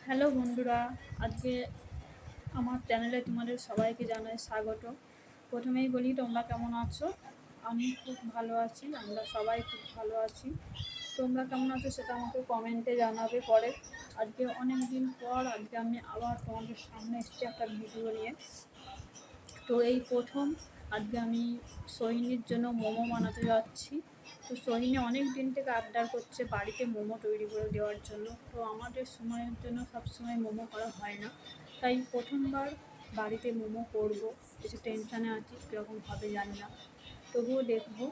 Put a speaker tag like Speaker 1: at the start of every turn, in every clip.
Speaker 1: Hello বন্ধুরা, আজকে আমার চ্যানেলে তোমাদের সবাইকে জানাই স্বাগত। প্রথমেই বলি, তোমরা কেমন আছো? আমি খুব ভালো আছি, আমরা সবাই খুব ভালো আছি। তোমরা কেমন আছো সেটা আমাকে কমেন্টে জানাবে পরে। আজকে অনেক দিন পর আজকে আমি আবার তোমাদের সামনে এসেছি একটা ভিডিও নিয়ে। তো এই প্রথম আজকে আমি সোহিনীর জন্য মোমো বানাতে যাচ্ছি। তো সোহিনী অনেক দিন থেকে আবদার করছে বাড়িতে মোমো তৈরি করে দেওয়ার জন্য। তো আমাদের সময়ের জন্য সবসময় মোমো করা হয় না, তাই প্রথমবার বাড়িতে মোমো করব। কিছু টেনশানে আছি, কীরকম হবে জানি না, তবুও দেখবো।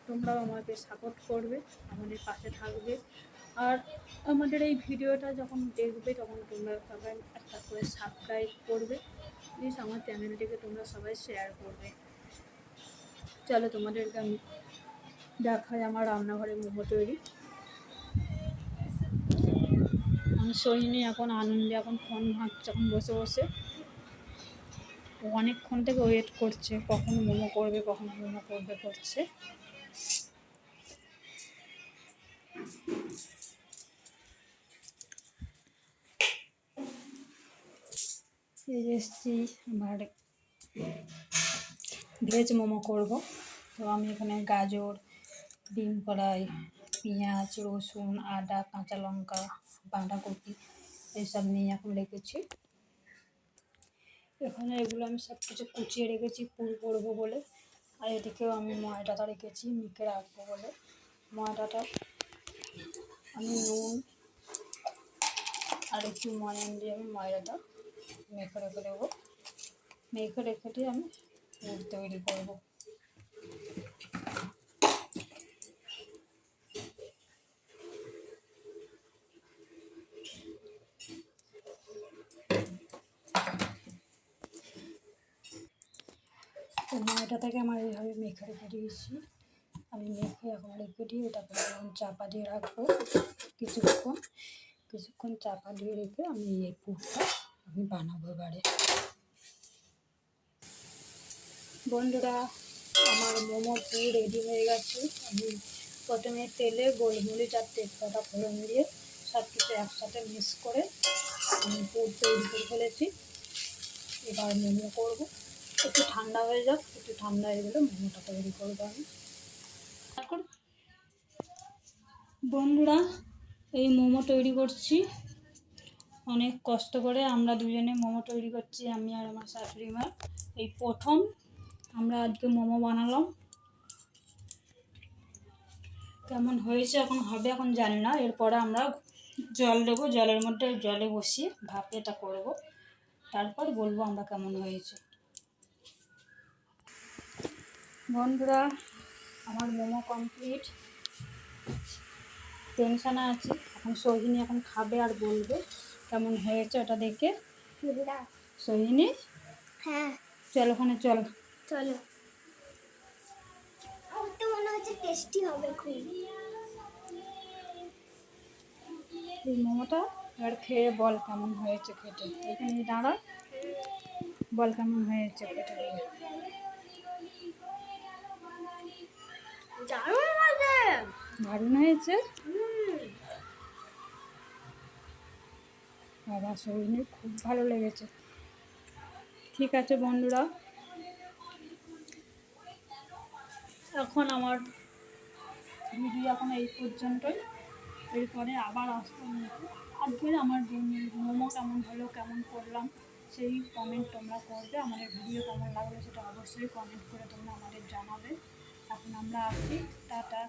Speaker 1: তোমরাও আমাকে সাপোর্ট করবে, আমাদের পাশে থাকবে। আর আমাদের এই ভিডিওটা যখন দেখবে তখন তোমরা সবাই একটা করে সাবস্ক্রাইব করবে। প্লিজ আমার চ্যানেলটিকে তোমরা সবাই শেয়ার করবে। চলো তোমাদেরকে আমি দেখাই আমার রান্নাঘরে মোমো তৈরি। আমি সোহিনী এখন আনন্দে এখন ফোন ঘাঁটছে, এখন বসে বসে অনেকক্ষণ থেকে ওয়েট করছে কখন মোমো করবে করছে। এসেছি আমার ভেজ মোমো করব। তো আমি এখানে গাজর, ডিম কড়াই, পেঁয়াজ, রসুন, আদা, কাঁচা লঙ্কা, বাঁধাকপি এইসব নিয়ে এখন রেখেছি। এখানে এগুলো আমি সব কিছু কুচিয়ে রেখেছি পুর করবো বলে। আর এদিকেও আমি ময়দাটা রেখেছি মেখে রাখবো বলে। ময়দাটা আমি নুন আর একটু ময়ান দিয়ে আমি ময়দাটা মেখে রেখে দেবো। মেখে রেখে দিয়ে আমি পুর তৈরি করবো। তো ময়দা থেকে আমার এইভাবে মেখে রেখে দিয়েছি। আমি মেখে এখন রেখে দিয়ে তারপরে এখন চাপা দিয়ে রাখবো কিছুক্ষণ চাপা দিয়ে রেখে আমি এই পুরটা আমি বানাবো এবারে। বন্ধুরা, আমার মোমো পুর রেডি হয়ে গেছে। আমি প্রথমে তেলে গোলমরিচ আর তেজপাতা ফোড়ন দিয়ে সব কিছু একসাথে মিক্স করে আমি পুর তৈরি করে ফেলেছি। এবার মোমো করবো। একটু ঠান্ডা হয়ে যাক, একটু ঠান্ডা হয়ে গেলে মোমোটা তৈরি করবো আমি। বন্ধুরা, এই মোমো তৈরি করছি অনেক কষ্ট করে। আমরা দুজনে মোমো তৈরি করছি, আমি আর আমার শাশুড়ি মা। এই প্রথম আমরা আজকে মোমো বানালাম। কেমন হয়েছে এখন হবে এখন জানি না। এরপরে আমরা জল দেবো, জলের মধ্যে জলে বসিয়ে ভাপে এটা করবো, তারপর বলবো আমরা কেমন হয়েছে। বন্ধুরা, আমার মোমো কমপ্লিট। টেনশানে আছি, এখন সোহিনী এখন খাবে আর বলবে কেমন হয়েছে ওটা দেখে। সোহিনী,
Speaker 2: হ্যাঁ
Speaker 1: চল ওখানে চল।
Speaker 2: চলো, আমার তো মনে হচ্ছে টেস্টি হবে খুব।
Speaker 1: এই মোমোটা এবার খেয়ে বল কেমন হয়েছে খেতে। এখানে দাঁড়া, বল কেমন হয়েছে খেতে। দারুণ হয়েছে। বাবা, সোহিনীর খুব ভালো লেগেছে। ঠিক আছে বন্ধুরা, এখন আমার ভিডিও এখন এই পর্যন্তই। এরপরে আবার আসবো। আজকের আমার মোমো কেমন হলো, কেমন করলাম সেই কমেন্ট তোমরা করবে। আমাদের ভিডিও কেমন লাগলো সেটা অবশ্যই কমেন্ট করে তোমরা আমাদের জানাবে। এখন আমরা আসি, টাটা।